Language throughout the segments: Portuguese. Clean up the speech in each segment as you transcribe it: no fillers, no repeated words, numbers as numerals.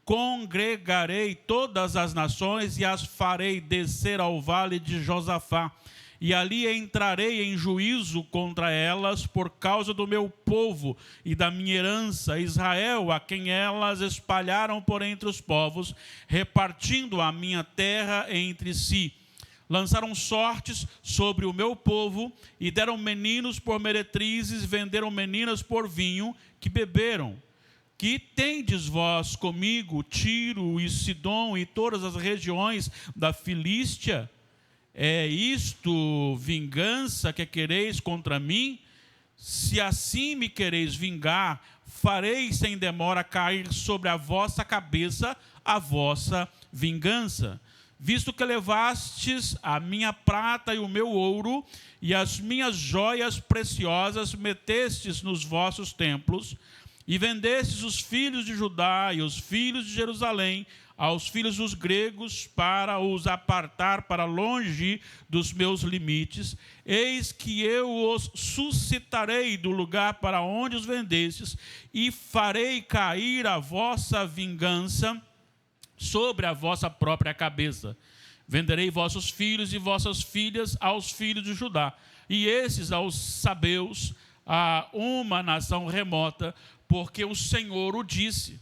congregarei todas as nações e as farei descer ao vale de Josafá. E ali entrarei em juízo contra elas por causa do meu povo e da minha herança, Israel, a quem elas espalharam por entre os povos, repartindo a minha terra entre si. Lançaram sortes sobre o meu povo e deram meninos por meretrizes, venderam meninas por vinho que beberam. Que tendes vós comigo, Tiro e Sidom e todas as regiões da Filístia? É isto vingança que quereis contra mim? Se assim me quereis vingar, farei sem demora cair sobre a vossa cabeça a vossa vingança. Visto que levastes a minha prata e o meu ouro, e as minhas joias preciosas metestes nos vossos templos, e vendestes os filhos de Judá e os filhos de Jerusalém aos filhos dos gregos para os apartar para longe dos meus limites, eis que eu os suscitarei do lugar para onde os vendestes e farei cair a vossa vingança sobre a vossa própria cabeça. Venderei vossos filhos e vossas filhas aos filhos de Judá, e esses aos sabeus, a uma nação remota, porque o Senhor o disse.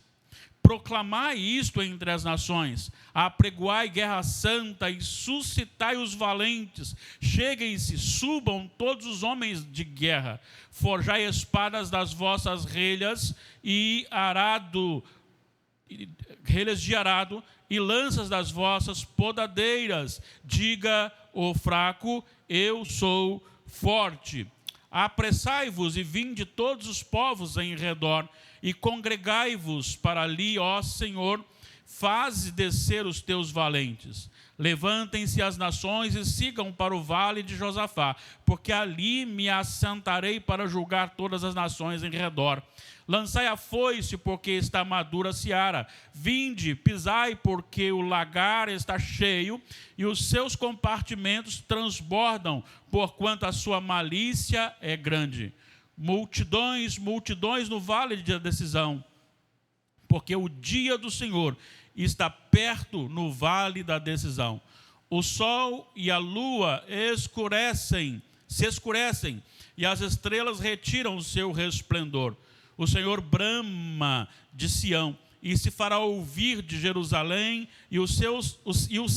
Proclamai isto entre as nações, apregoai guerra santa e suscitai os valentes. Cheguem-se, subam todos os homens de guerra, forjai espadas das vossas relhas e relhas de arado e lanças das vossas podadeiras. Diga o fraco, eu sou forte. Apressai-vos e vinde todos os povos em redor, e congregai-vos para ali, ó Senhor, faze descer os teus valentes. Levantem-se as nações e sigam para o vale de Josafá, porque ali me assentarei para julgar todas as nações em redor. Lançai a foice, porque está madura a seara. Vinde, pisai, porque o lagar está cheio, e os seus compartimentos transbordam, porquanto a sua malícia é grande. Multidões, multidões no vale de decisão, porque o dia do Senhor está perto no vale da decisão. O sol e a lua se escurecem, e as estrelas retiram o seu resplendor. O Senhor brama de Sião, e se fará ouvir de Jerusalém, e os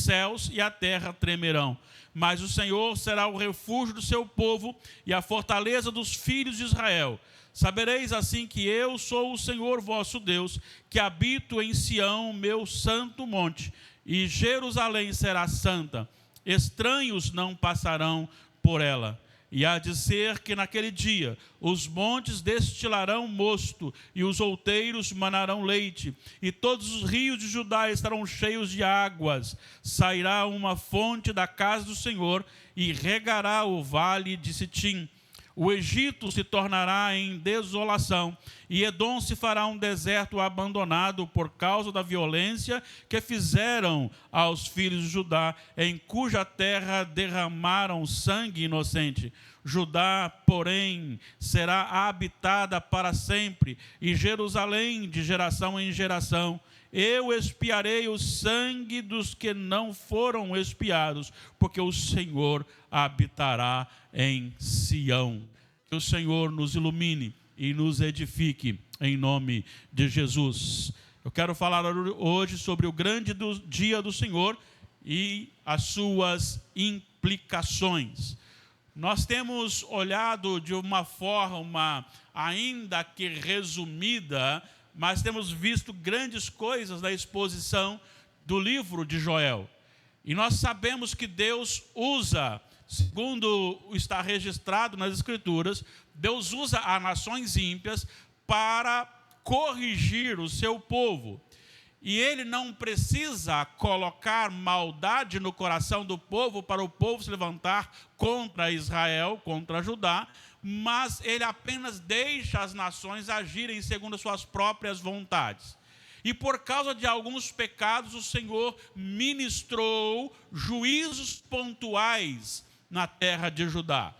céus e a terra tremerão. Mas o Senhor será o refúgio do seu povo e a fortaleza dos filhos de Israel. Sabereis assim que eu sou o Senhor vosso Deus, que habito em Sião, meu santo monte, e Jerusalém será santa. Estranhos não passarão por ela. E há de ser que naquele dia os montes destilarão mosto, e os outeiros manarão leite, e todos os rios de Judá estarão cheios de águas. Sairá uma fonte da casa do Senhor, e regará o vale de Sitim. O Egito se tornará em desolação, e Edom se fará um deserto abandonado por causa da violência que fizeram aos filhos de Judá, em cuja terra derramaram sangue inocente. Judá, porém, será habitada para sempre, e Jerusalém de geração em geração. Eu expiarei o sangue dos que não foram expiados, porque o Senhor habitará em Sião. Que o Senhor nos ilumine e nos edifique, em nome de Jesus. Eu quero falar hoje sobre o grande dia do Senhor e as suas implicações. Nós temos olhado de uma forma, ainda que resumida, mas temos visto grandes coisas na exposição do livro de Joel. E nós sabemos que Deus usa, segundo está registrado nas Escrituras, Deus usa as nações ímpias para corrigir o seu povo. E ele não precisa colocar maldade no coração do povo para o povo se levantar contra Israel, contra Judá, mas ele apenas deixa as nações agirem segundo as suas próprias vontades. E por causa de alguns pecados, o Senhor ministrou juízos pontuais na terra de Judá.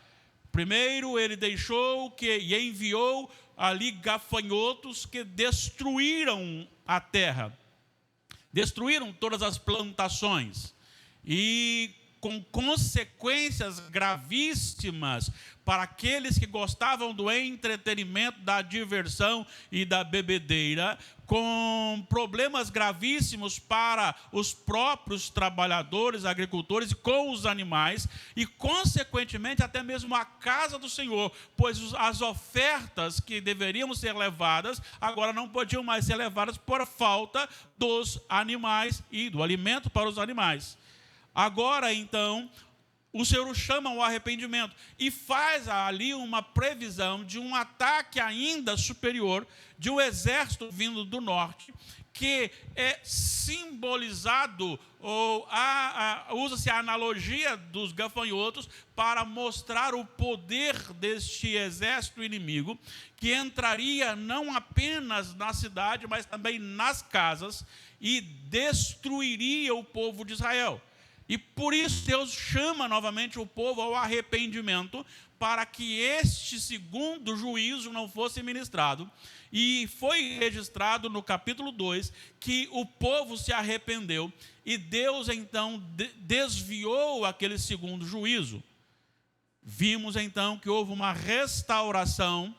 Primeiro, ele deixou e enviou ali gafanhotos que destruíram a terra. destruíram todas as plantações e com consequências gravíssimas para aqueles que gostavam do entretenimento, da diversão e da bebedeira, com problemas gravíssimos para os próprios trabalhadores, agricultores e com os animais, e consequentemente até mesmo a casa do Senhor, pois as ofertas que deveriam ser levadas, agora não podiam mais ser levadas por falta dos animais e do alimento para os animais. Agora, então, o Senhor o chama ao arrependimento e faz ali uma previsão de um ataque ainda superior de um exército vindo do norte, que é simbolizado, ou usa-se a analogia dos gafanhotos para mostrar o poder deste exército inimigo, que entraria não apenas na cidade, mas também nas casas e destruiria o povo de Israel. E por isso Deus chama novamente o povo ao arrependimento, para que este segundo juízo não fosse ministrado. E foi registrado no capítulo 2 que o povo se arrependeu e Deus então desviou aquele segundo juízo. Vimos então que houve uma restauração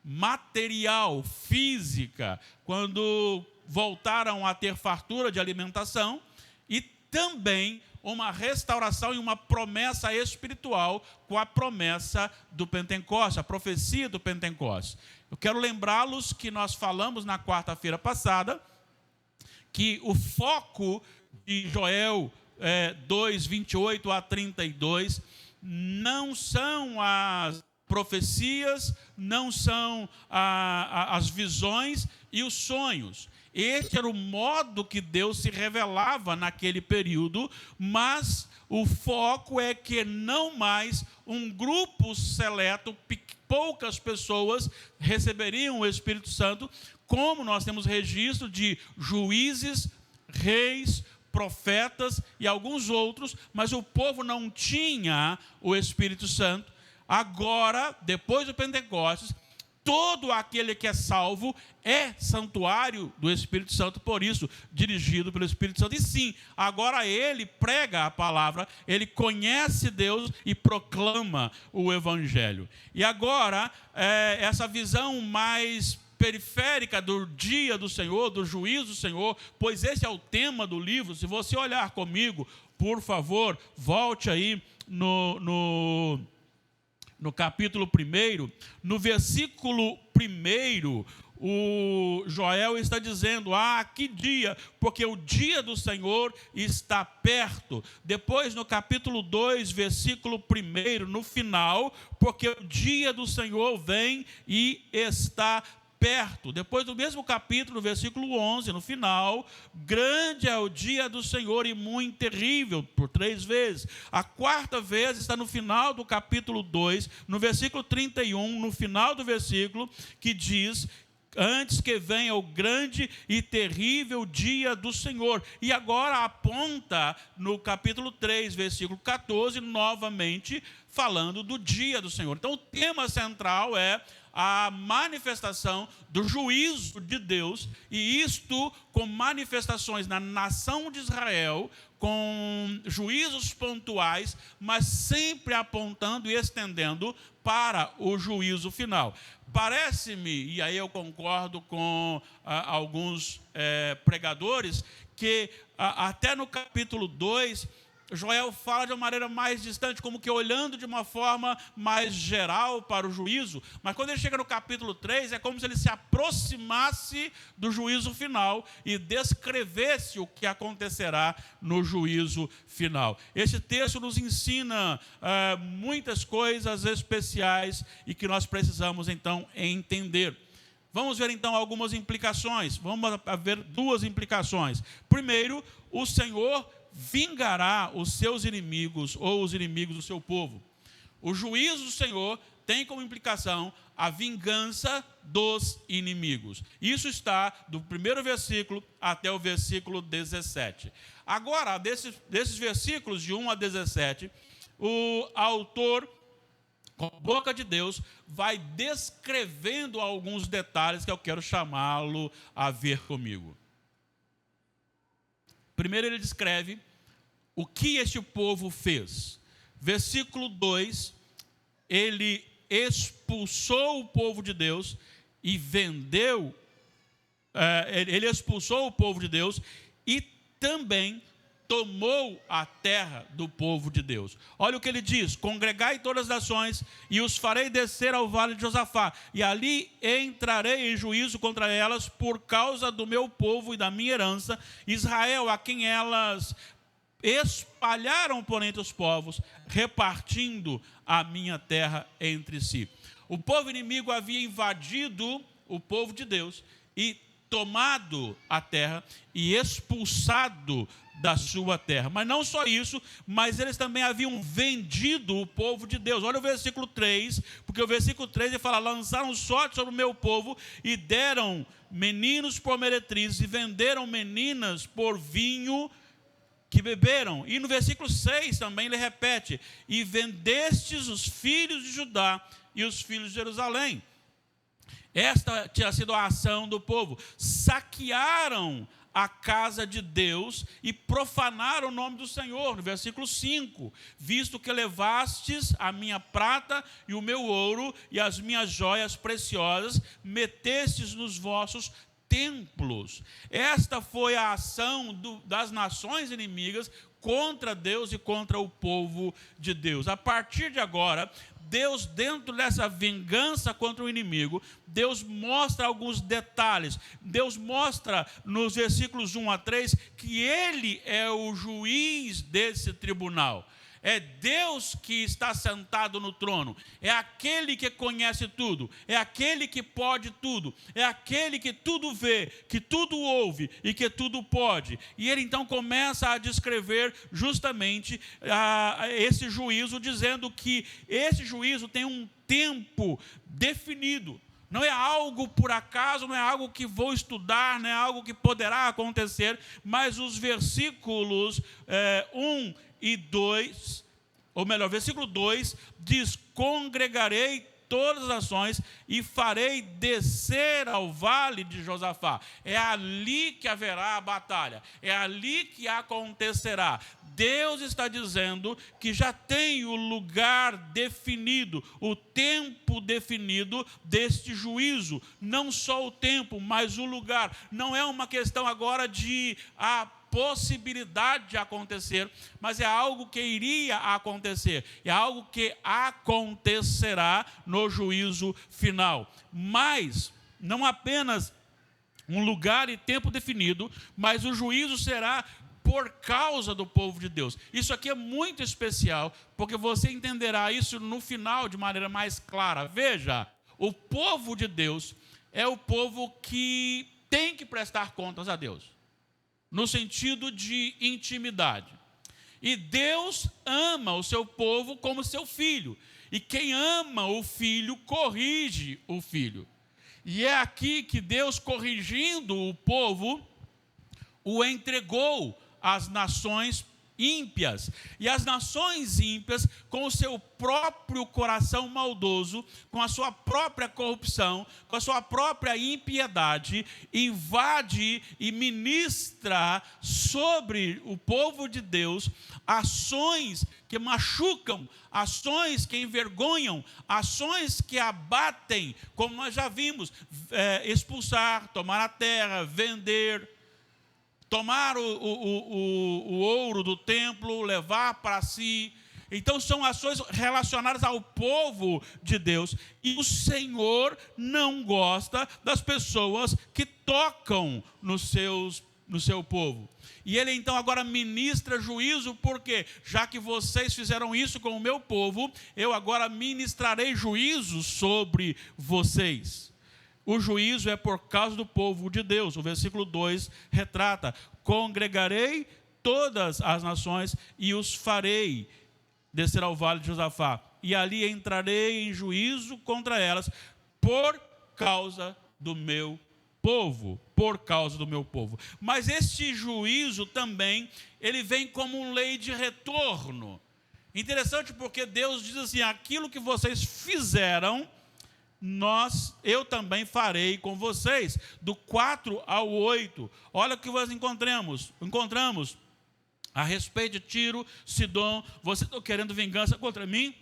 material, física, quando voltaram a ter fartura de alimentação, e também uma restauração e uma promessa espiritual com a promessa do Pentecostes, a profecia do Pentecostes. Eu quero lembrá-los que nós falamos na quarta-feira passada que o foco de Joel 2, 28 a 32 não são as profecias, não são as visões e os sonhos. Este era o modo que Deus se revelava naquele período, mas o foco é que não mais um grupo seleto, poucas pessoas receberiam o Espírito Santo, como nós temos registro de juízes, reis, profetas e alguns outros, mas o povo não tinha o Espírito Santo. Agora, depois do Pentecostes, todo aquele que é salvo é santuário do Espírito Santo, por isso, dirigido pelo Espírito Santo. E sim, agora ele prega a palavra, ele conhece Deus e proclama o Evangelho. E agora, essa visão mais periférica do dia do Senhor, do juízo do Senhor, pois esse é o tema do livro. Se você olhar comigo, por favor, volte aí no capítulo 1, no versículo 1, o Joel está dizendo: que dia, porque o dia do Senhor está perto. Depois, no capítulo 2, versículo 1, no final, porque o dia do Senhor vem e está perto. Depois do mesmo capítulo, no versículo 11, no final: grande é o dia do Senhor e muito terrível, por 3 vezes. A quarta vez está no final do capítulo 2, no versículo 31, no final do versículo, que diz: antes que venha o grande e terrível dia do Senhor. E agora aponta no capítulo 3, versículo 14, novamente falando do dia do Senhor. Então o tema central é a manifestação do juízo de Deus, e isto com manifestações na nação de Israel, com juízos pontuais, mas sempre apontando e estendendo para o juízo final. Parece-me, e aí eu concordo com alguns pregadores, que até no capítulo 2, Joel fala de uma maneira mais distante, como que olhando de uma forma mais geral para o juízo, mas quando ele chega no capítulo 3, é como se ele se aproximasse do juízo final e descrevesse o que acontecerá no juízo final. Esse texto nos ensina muitas coisas especiais e que nós precisamos, então, entender. Vamos ver, então, algumas implicações. Vamos ver 2 implicações. Primeiro, o Senhor vingará os seus inimigos ou os inimigos do seu povo. O juízo do Senhor tem como implicação a vingança dos inimigos. Isso está do primeiro versículo até o versículo 17. Agora, desses versículos de 1 a 17, o autor, com a boca de Deus, vai descrevendo alguns detalhes que eu quero chamá-lo a ver comigo. Primeiro ele descreve o que este povo fez. Versículo 2, ele expulsou o povo de Deus e vendeu, ele expulsou o povo de Deus e também tomou a terra do povo de Deus. Olha o que ele diz: congregai todas as nações e os farei descer ao vale de Josafá, e ali entrarei em juízo contra elas por causa do meu povo e da minha herança, Israel, a quem elas espalharam por entre os povos, repartindo a minha terra entre si. O povo inimigo havia invadido o povo de Deus e tomado a terra e expulsado da sua terra. Mas não só isso, mas eles também haviam vendido o povo de Deus. Olha o versículo 3, porque o versículo 3 ele fala: lançaram sorte sobre o meu povo e deram meninos por meretrizes e venderam meninas por vinho que beberam. E no versículo 6 também ele repete: e vendestes os filhos de Judá e os filhos de Jerusalém. Esta tinha sido a ação do povo. Saquearam a casa de Deus e profanaram o nome do Senhor. No versículo 5, visto que levastes a minha prata e o meu ouro e as minhas joias preciosas, metestes nos vossos templos. Esta foi a ação das nações inimigas contra Deus e contra o povo de Deus. A partir de agora, Deus, dentro dessa vingança contra o inimigo, Deus mostra alguns detalhes. Deus mostra nos versículos 1 a 3 que Ele é o juiz desse tribunal. É Deus que está sentado no trono, é aquele que conhece tudo, é aquele que pode tudo, é aquele que tudo vê, que tudo ouve e que tudo pode. E ele então começa a descrever justamente esse juízo, dizendo que esse juízo tem um tempo definido. Não é algo por acaso, não é algo que vou estudar, não é algo que poderá acontecer, mas os versículos 1 e 2, ou melhor, versículo 2 diz: congregarei todas as nações e farei descer ao vale de Josafá. É ali que haverá a batalha, é ali que acontecerá. Deus está dizendo que já tem o lugar definido, o tempo definido deste juízo. Não só o tempo, mas o lugar. Não é uma questão agora de possibilidade de acontecer, mas é algo que iria acontecer, é algo que acontecerá no juízo final. Mas não apenas um lugar e tempo definido, mas o juízo será por causa do povo de Deus. Isso aqui é muito especial, porque você entenderá isso no final de maneira mais clara. Veja, o povo de Deus é o povo que tem que prestar contas a Deus, no sentido de intimidade. E Deus ama o seu povo como seu filho. E quem ama o filho, corrige o filho. E é aqui que Deus, corrigindo o povo, o entregou às nações ímpias. E as nações ímpias, com o seu próprio coração maldoso, com a sua própria corrupção, com a sua própria impiedade, invade e ministra sobre o povo de Deus ações que machucam, ações que envergonham, ações que abatem, como nós já vimos: expulsar, tomar a terra, vender, tomar o ouro do templo, levar para si. Então são ações relacionadas ao povo de Deus. E o Senhor não gosta das pessoas que tocam no seu povo. E ele então agora ministra juízo, porque já que vocês fizeram isso com o meu povo, eu agora ministrarei juízo sobre vocês. O juízo é por causa do povo de Deus. O versículo 2 retrata: congregarei todas as nações e os farei descer ao vale de Josafá, e ali entrarei em juízo contra elas por causa do meu povo. Por causa do meu povo. Mas este juízo também, ele vem como lei de retorno. Interessante, porque Deus diz assim: aquilo que vocês fizeram eu também farei com vocês. Do 4 ao 8, olha o que nós encontramos a respeito de Tiro, Sidom. Vocês estão querendo vingança contra mim?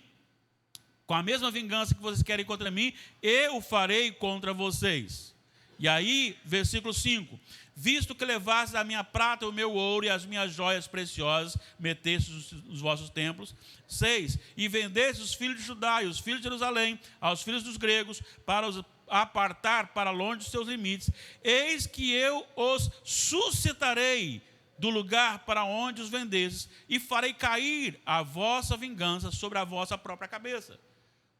Com a mesma vingança que vocês querem contra mim, eu farei contra vocês. E aí, versículo 5: visto que levastes a minha prata, o meu ouro e as minhas joias preciosas, metestes nos vossos templos. 6: e vendestes os filhos de Judá e os filhos de Jerusalém aos filhos dos gregos, para os apartar para longe dos seus limites. Eis que eu os suscitarei do lugar para onde os vendestes, e farei cair a vossa vingança sobre a vossa própria cabeça.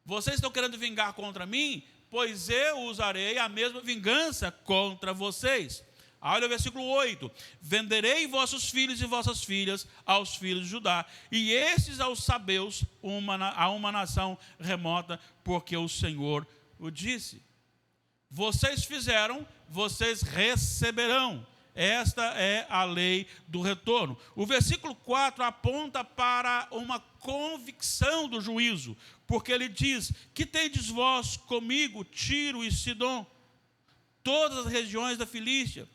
Vocês estão querendo vingar contra mim? Pois eu usarei a mesma vingança contra vocês. Olha o versículo 8: venderei vossos filhos e vossas filhas aos filhos de Judá, e estes aos sabeus, a uma nação remota, porque o Senhor o disse. Vocês fizeram, vocês receberão. Esta é a lei do retorno. O versículo 4 aponta para uma convicção do juízo, porque ele diz: que tendes vós comigo, Tiro e Sidom, todas as regiões da Filístia?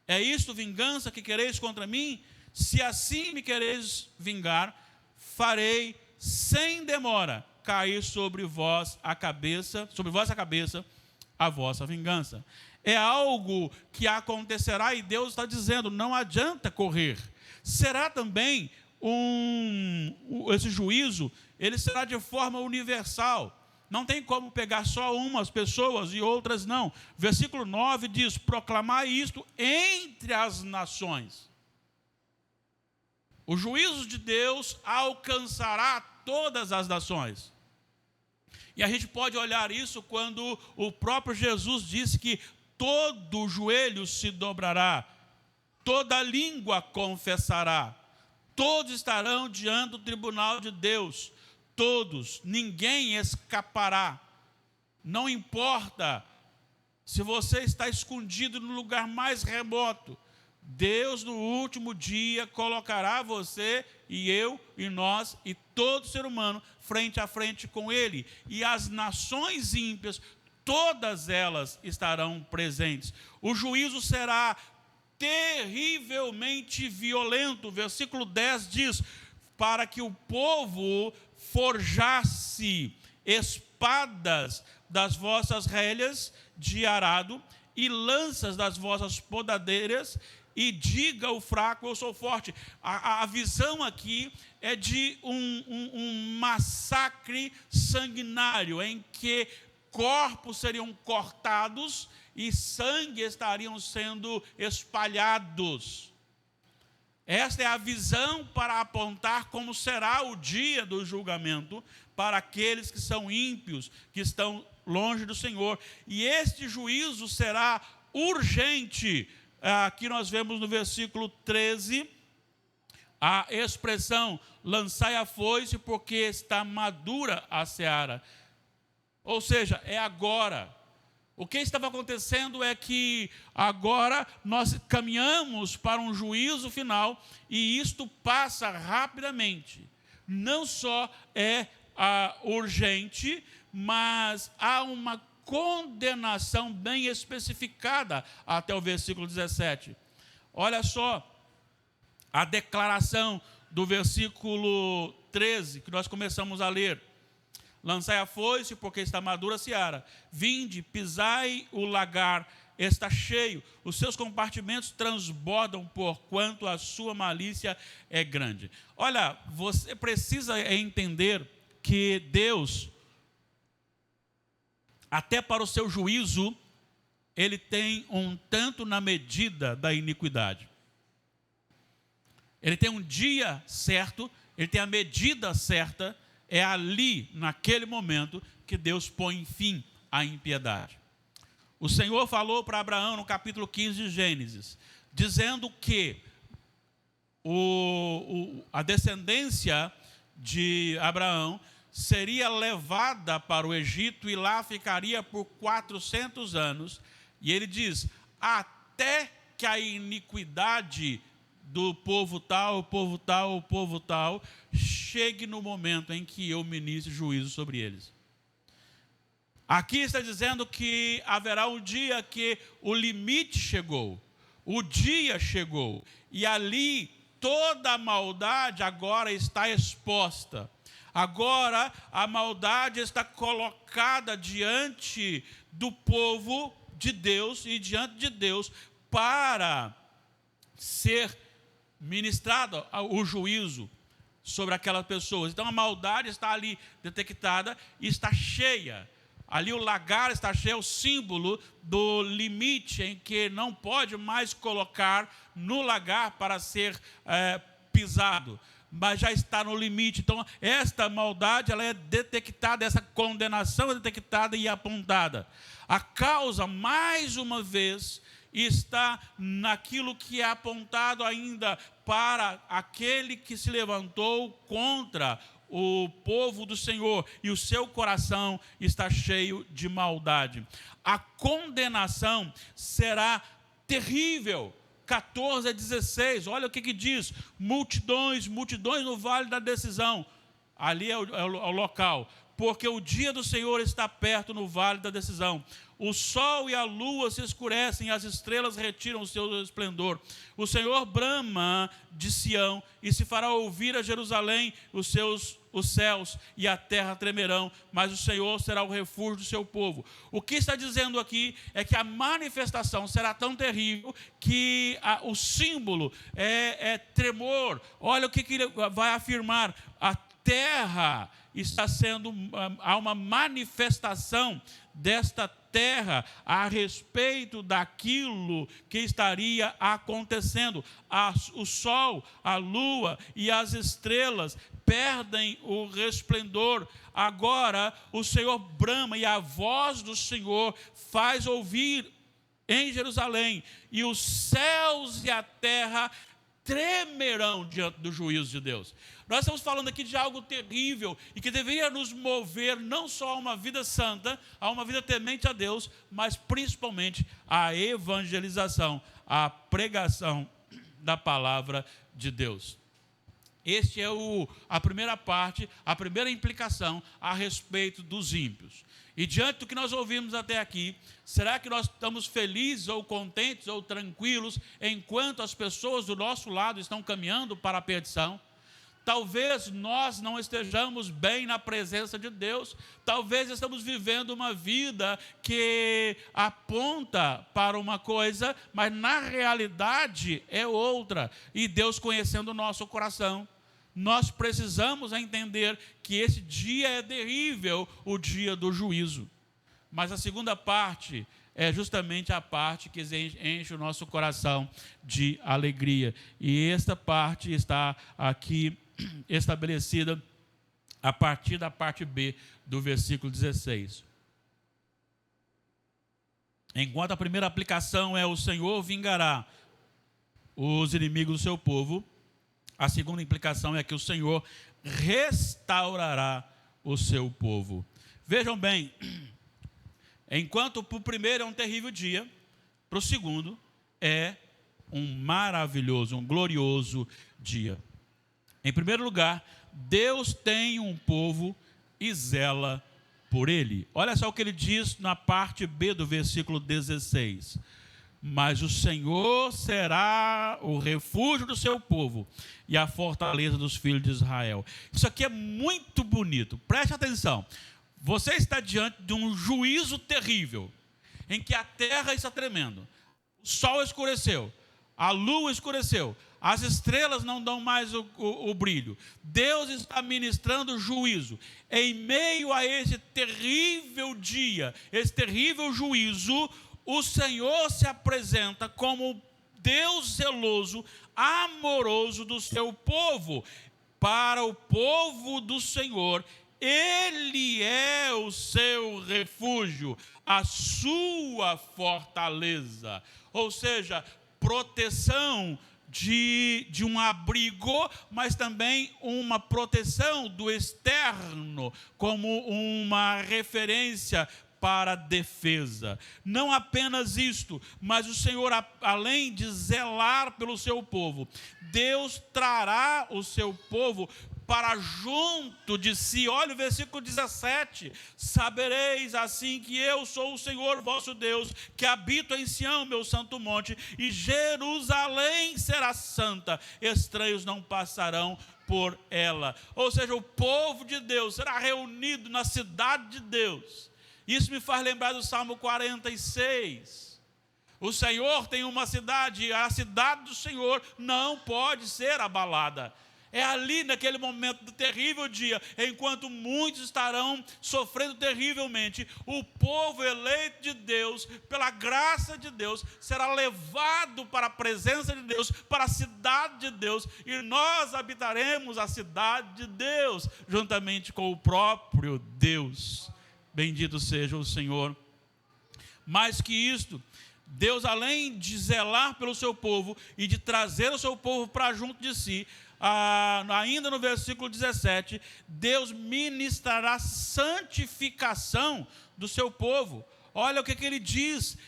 É isto vingança que quereis contra mim? Se assim me quereis vingar, farei sem demora cair sobre vós a cabeça, a vossa vingança. É algo que acontecerá, e Deus está dizendo: não adianta correr. Será também esse juízo, ele será de forma universal. Não tem como pegar só umas pessoas e outras não. Versículo 9 diz: proclamai isto entre as nações. O juízo de Deus alcançará todas as nações. E a gente pode olhar isso quando o próprio Jesus disse que todo joelho se dobrará, toda língua confessará, todos estarão diante do tribunal de Deus, todos, ninguém escapará. Não importa se você está escondido no lugar mais remoto, Deus no último dia colocará você e eu e nós e todo ser humano frente a frente com Ele, e as nações ímpias, todas elas estarão presentes. O juízo será terrivelmente violento. Versículo 10 diz: para que o povo forjasse espadas das vossas relhas de arado e lanças das vossas podadeiras, e diga o fraco: eu sou forte. A visão aqui é de um massacre sanguinário, em que corpos seriam cortados e sangue estariam sendo espalhados. Esta é a visão para apontar como será o dia do julgamento para aqueles que são ímpios, que estão longe do Senhor. E este juízo será urgente. Aqui nós vemos no versículo 13 a expressão: lançai a foice, porque está madura a seara. Ou seja, é agora. O que estava acontecendo é que agora nós caminhamos para um juízo final, e isto passa rapidamente. Não só é urgente, mas há uma condenação bem especificada até o versículo 17. Olha só a declaração do versículo 13, que nós começamos a ler: lançai a foice, porque está madura a seara. Vinde, pisai o lagar, está cheio. Os seus compartimentos transbordam, porquanto a sua malícia é grande. Olha, você precisa entender que Deus, até para o seu juízo, Ele tem um tanto na medida da iniquidade. Ele tem um dia certo, Ele tem a medida certa. É ali, naquele momento, que Deus põe fim à impiedade. O Senhor falou para Abraão no capítulo 15 de Gênesis, dizendo que a descendência de Abraão seria levada para o Egito e lá ficaria por 400 anos. E ele diz: até que a iniquidade do povo tal, o povo tal, o povo tal, chegue no momento em que eu ministre juízo sobre eles. Aqui está dizendo que haverá um dia que o limite chegou, o dia chegou, e ali toda a maldade agora está exposta. Agora a maldade está colocada diante do povo de Deus e diante de Deus para ser ministrado o juízo sobre aquelas pessoas. Então a maldade está ali detectada e está cheia. Ali o lagar está cheio, é o símbolo do limite em que não pode mais colocar no lagar para ser pisado, mas já está no limite. Então esta maldade ela é detectada, essa condenação é detectada e apontada. A causa, mais uma vez, está naquilo que é apontado ainda para aquele que se levantou contra o povo do Senhor, e o seu coração está cheio de maldade. A condenação será terrível. 14 a 16, olha o que diz: multidões no vale da decisão. Ali é o local, porque o dia do Senhor está perto no vale da decisão. O sol e a lua se escurecem, e as estrelas retiram o seu esplendor. O Senhor brama de Sião, e se fará ouvir a Jerusalém os céus, e a terra tremerão, mas o Senhor será o refúgio do seu povo. O que está dizendo aqui é que a manifestação será tão terrível que o símbolo é tremor. Olha o que ele vai afirmar: a terra está sendo, há uma manifestação desta terra a respeito daquilo que estaria acontecendo. O sol, a lua e as estrelas perdem o resplendor. Agora o Senhor brama, e a voz do Senhor faz ouvir em Jerusalém, e os céus e a terra tremerão diante do juízo de Deus. Nós estamos falando aqui de algo terrível e que deveria nos mover não só a uma vida santa, a uma vida temente a Deus, mas principalmente a evangelização, a pregação da palavra de Deus. Este é a primeira parte, a primeira implicação a respeito dos ímpios. E diante do que nós ouvimos até aqui, será que nós estamos felizes ou contentes ou tranquilos enquanto as pessoas do nosso lado estão caminhando para a perdição? Talvez nós não estejamos bem na presença de Deus, talvez estamos vivendo uma vida que aponta para uma coisa, mas na realidade é outra, e Deus conhecendo o nosso coração. Nós precisamos entender que esse dia é terrível, o dia do juízo. Mas a segunda parte é justamente a parte que enche o nosso coração de alegria. E esta parte está aqui estabelecida a partir da parte B do versículo 16. Enquanto a primeira aplicação é: o Senhor vingará os inimigos do seu povo, a segunda implicação é que o Senhor restaurará o seu povo. Vejam bem, enquanto para o primeiro é um terrível dia, para o segundo é um maravilhoso, um glorioso dia. Em primeiro lugar, Deus tem um povo e zela por ele. Olha só o que ele diz na parte B do versículo 16. Mas o Senhor será o refúgio do seu povo e a fortaleza dos filhos de Israel. Isso aqui é muito bonito, preste atenção. Você está diante de um juízo terrível, em que a terra está tremendo, o sol escureceu, a lua escureceu, as estrelas não dão mais o brilho. Deus está ministrando juízo. Em meio a esse terrível dia, esse terrível juízo, o Senhor se apresenta como Deus zeloso, amoroso do seu povo. Para o povo do Senhor, Ele é o seu refúgio, a sua fortaleza. Ou seja, proteção de um abrigo, mas também uma proteção do externo, como uma referência para a defesa. Não apenas isto, mas o Senhor, além de zelar pelo seu povo, Deus trará o seu povo para junto de si. Olha o versículo 17: sabereis assim que eu sou o Senhor vosso Deus, que habito em Sião, meu santo monte, e Jerusalém será santa, estranhos não passarão por ela. Ou seja, o povo de Deus será reunido na cidade de Deus. Isso me faz lembrar do Salmo 46. O Senhor tem uma cidade, a cidade do Senhor não pode ser abalada. É ali, naquele momento do terrível dia, enquanto muitos estarão sofrendo terrivelmente, o povo eleito de Deus, pela graça de Deus, será levado para a presença de Deus, para a cidade de Deus, e nós habitaremos a cidade de Deus, juntamente com o próprio Deus. Bendito seja o Senhor. Mais que isto, Deus, além de zelar pelo seu povo e de trazer o seu povo para junto de si, ainda no versículo 17, Deus ministrará santificação do seu povo. Olha o que ele diz,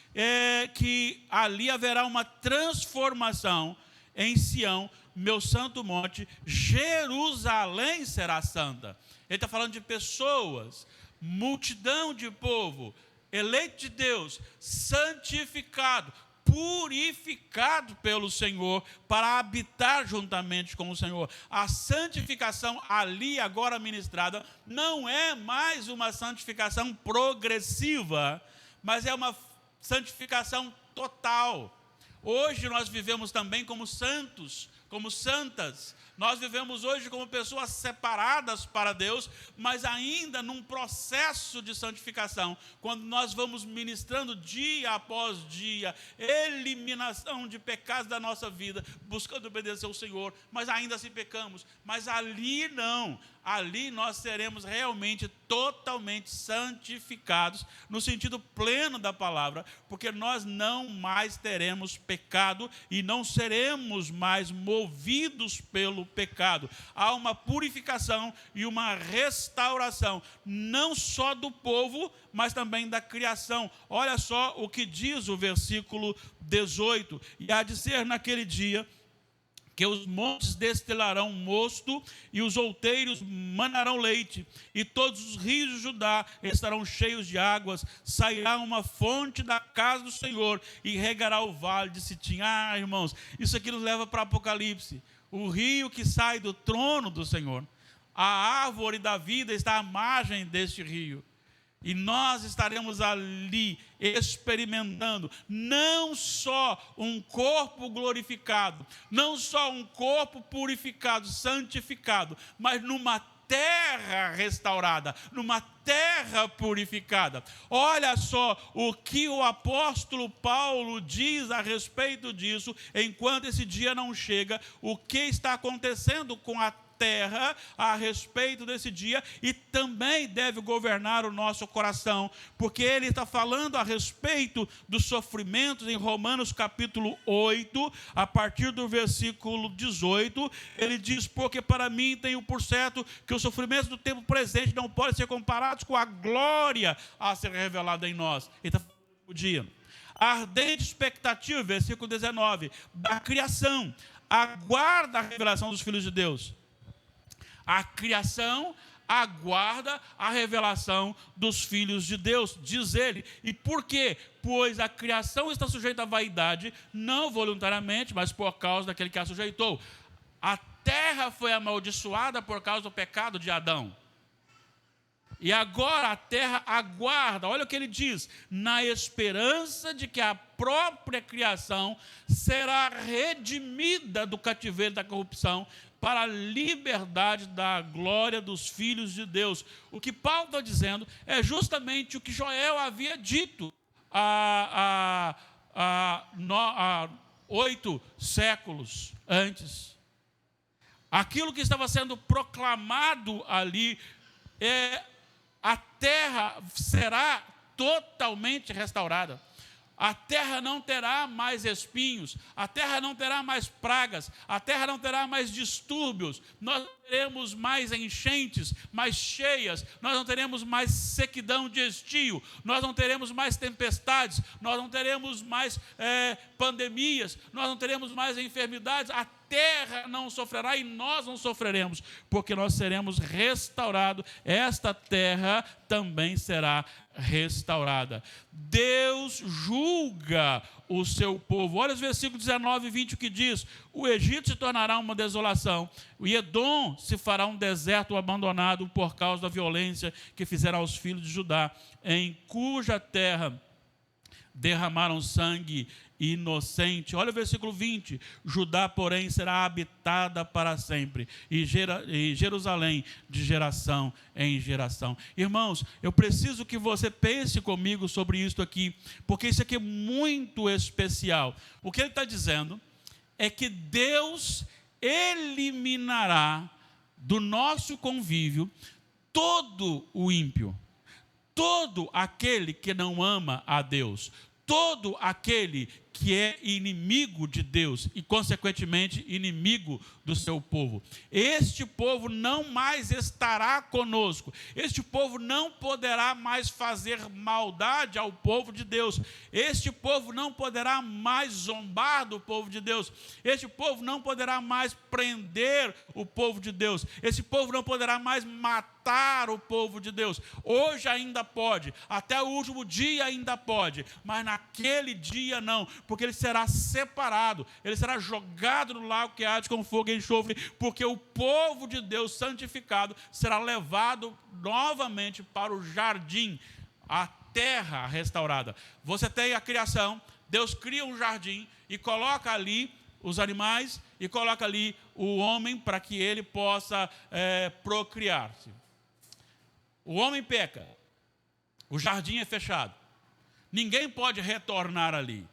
que ali haverá uma transformação em Sião, meu santo monte, Jerusalém será santa. Ele está falando de pessoas, multidão de povo, eleito de Deus, santificado, purificado pelo Senhor, para habitar juntamente com o Senhor. A santificação ali agora ministrada não é mais uma santificação progressiva, mas é uma santificação total. Hoje nós vivemos também como santos, como santas. Nós vivemos hoje como pessoas separadas para Deus, mas ainda num processo de santificação. Quando nós vamos ministrando dia após dia, eliminação de pecados da nossa vida, buscando obedecer ao Senhor, mas ainda assim pecamos. Mas ali não. Ali nós seremos realmente totalmente santificados, no sentido pleno da palavra, porque nós não mais teremos pecado e não seremos mais movidos pelo pecado. Há uma purificação e uma restauração, não só do povo, mas também da criação. Olha só o que diz o versículo 18: e há de ser naquele dia que os montes destilarão mosto, e os outeiros manarão leite, e todos os rios de Judá estarão cheios de águas. Sairá uma fonte da casa do Senhor, e regará o vale de Sitim. Irmãos, isso aqui nos leva para Apocalipse. O rio que sai do trono do Senhor. A árvore da vida está à margem deste rio. E nós estaremos ali experimentando não só um corpo glorificado, não só um corpo purificado, santificado, mas numa terra restaurada, numa terra purificada. Olha só o que o apóstolo Paulo diz a respeito disso, enquanto esse dia não chega, o que está acontecendo com a terra a respeito desse dia, e também deve governar o nosso coração, porque ele está falando a respeito dos sofrimentos em Romanos capítulo 8, a partir do versículo 18, ele diz: porque para mim tenho por certo que os sofrimentos do tempo presente não podem ser comparados com a glória a ser revelada em nós. Ele está falando do dia. A ardente expectativa, versículo 19, da criação, aguarda a revelação dos filhos de Deus. A criação aguarda a revelação dos filhos de Deus, diz ele. E por quê? Pois a criação está sujeita à vaidade, não voluntariamente, mas por causa daquele que a sujeitou. A terra foi amaldiçoada por causa do pecado de Adão. E agora a terra aguarda, olha o que ele diz: na esperança de que a própria criação será redimida do cativeiro da corrupção, para a liberdade da glória dos filhos de Deus. O que Paulo está dizendo é justamente o que Joel havia dito há 8 séculos antes. Aquilo que estava sendo proclamado ali a terra será totalmente restaurada. A terra não terá mais espinhos, a terra não terá mais pragas, a terra não terá mais distúrbios, nós não teremos mais enchentes, mais cheias, nós não teremos mais sequidão de estio, nós não teremos mais tempestades, nós não teremos mais pandemias, nós não teremos mais enfermidades. A terra não sofrerá e nós não sofreremos, porque nós seremos restaurados. Esta terra também será restaurada. Deus julga o seu povo. Olha os versículos 19 e 20, o que diz: o Egito se tornará uma desolação, o Edom se fará um deserto abandonado por causa da violência que fizeram aos filhos de Judá, em cuja terra derramaram sangue inocente. Olha o versículo 20: Judá, porém, será habitada para sempre, e Jerusalém de geração em geração. Irmãos, eu preciso que você pense comigo sobre isso aqui, porque isso aqui é muito especial. O que ele está dizendo é que Deus eliminará do nosso convívio todo o ímpio, todo aquele que não ama a Deus, todo aquele que é inimigo de Deus e, consequentemente, inimigo do seu povo. Este povo não mais estará conosco. Este povo não poderá mais fazer maldade ao povo de Deus. Este povo não poderá mais zombar do povo de Deus. Este povo não poderá mais prender o povo de Deus. Este povo não poderá mais matar o povo de Deus. Hoje ainda pode, até o último dia ainda pode, mas naquele dia não, porque ele será separado, ele será jogado no lago que arde com fogo e enxofre, porque o povo de Deus santificado será levado novamente para o jardim, a terra restaurada. Você tem a criação, Deus cria um jardim e coloca ali os animais e coloca ali o homem para que ele possa procriar-se. O homem peca, o jardim é fechado, ninguém pode retornar ali.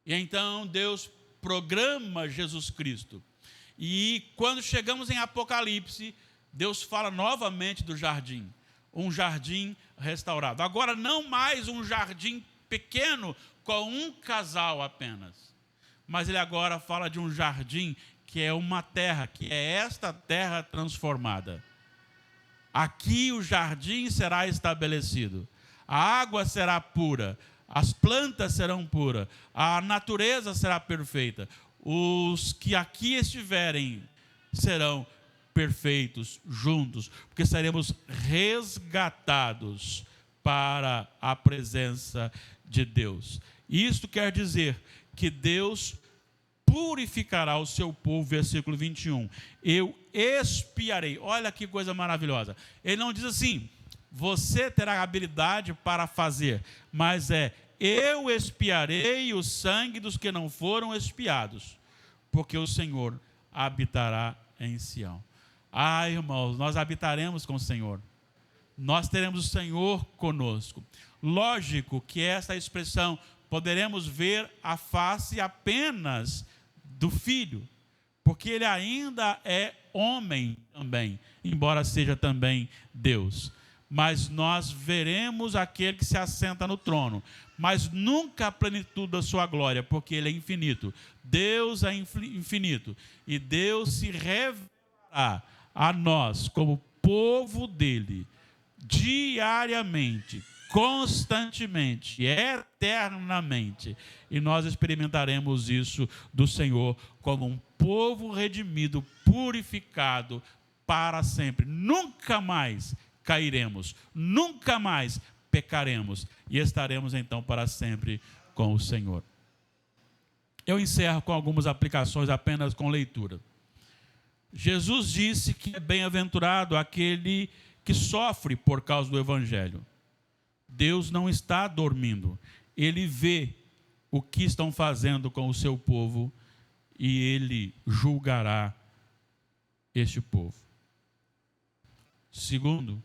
E então Deus programa Jesus Cristo. E quando chegamos em Apocalipse, Deus fala novamente do jardim, um jardim restaurado. Agora não mais um jardim pequeno com um casal apenas, mas ele agora fala de um jardim que é uma terra, que é esta terra transformada. Aqui o jardim será estabelecido, a água será pura, as plantas serão puras, a natureza será perfeita. Os que aqui estiverem serão perfeitos juntos, porque seremos resgatados para a presença de Deus. Isto quer dizer que Deus purificará o seu povo, versículo 21. Eu expiarei. Olha que coisa maravilhosa. Ele não diz assim: você terá habilidade para fazer, mas eu expiarei o sangue dos que não foram expiados, porque o Senhor habitará em Sião. Ah, irmãos, nós habitaremos com o Senhor. Nós teremos o Senhor conosco. Lógico que essa expressão, poderemos ver a face apenas do Filho, porque ele ainda é homem também, embora seja também Deus. Mas nós veremos aquele que se assenta no trono, mas nunca a plenitude da sua glória, porque ele é infinito. Deus é infinito, e Deus se revelará a nós como povo dele, diariamente, constantemente, eternamente, e nós experimentaremos isso do Senhor como um povo redimido, purificado para sempre. Nunca mais cairemos, nunca mais pecaremos, e estaremos então para sempre com o Senhor. Eu encerro com algumas aplicações apenas com leitura. Jesus disse que é bem-aventurado aquele que sofre por causa do Evangelho. Deus não está dormindo, Ele vê o que estão fazendo com o seu povo e Ele julgará este povo. Segundo,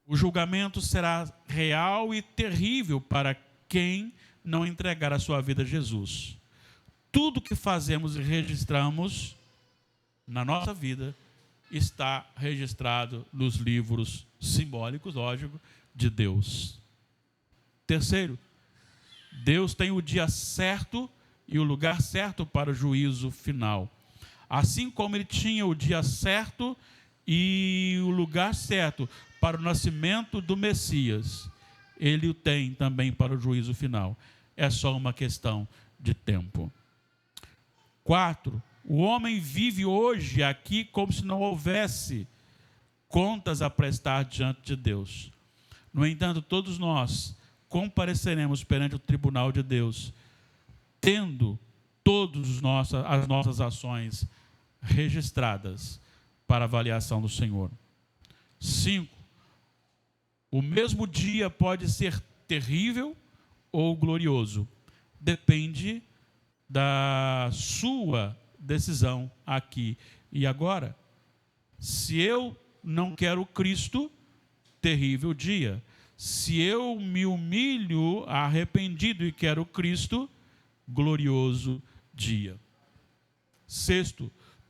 o julgamento será real e terrível para quem não entregar a sua vida a Jesus. Tudo que fazemos e registramos na nossa vida está registrado nos livros simbólicos, lógico, de Deus. Terceiro, Deus tem o dia certo e o lugar certo para o juízo final. Assim como Ele tinha o dia certo e o lugar certo para o nascimento do Messias, Ele o tem também para o juízo final. É só uma questão de tempo. 4, O homem vive hoje aqui como se não houvesse contas a prestar diante de Deus. No entanto, todos nós compareceremos perante o tribunal de Deus, tendo as nossas ações registradas para avaliação do Senhor. 5. O mesmo dia pode ser terrível ou glorioso. Depende da sua decisão aqui e agora. Se eu não quero Cristo, terrível dia. Se eu me humilho arrependido e quero Cristo, glorioso dia. 6.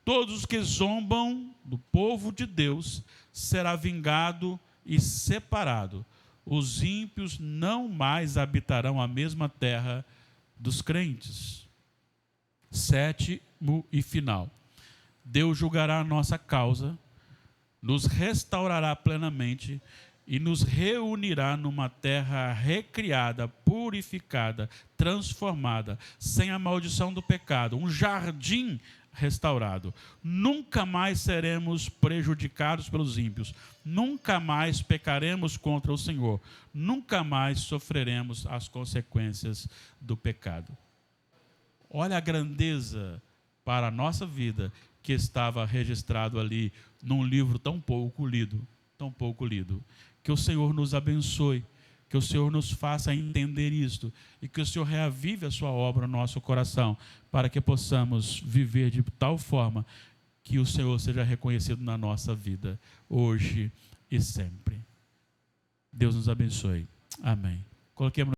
Todos os que zombam do povo de Deus será vingado e separado. Os ímpios não mais habitarão a mesma terra dos crentes. 7. E final. Deus julgará a nossa causa, nos restaurará plenamente e nos reunirá numa terra recriada, purificada, transformada, sem a maldição do pecado, um jardim restaurado. Nunca mais seremos prejudicados pelos ímpios, nunca mais pecaremos contra o Senhor, nunca mais sofreremos as consequências do pecado. Olha a grandeza para a nossa vida que estava registrado ali num livro tão pouco lido. Que o Senhor nos abençoe, que o Senhor nos faça entender isto e que o Senhor reavive a sua obra no nosso coração, para que possamos viver de tal forma que o Senhor seja reconhecido na nossa vida, hoje e sempre. Deus nos abençoe. Amém. Coloquemos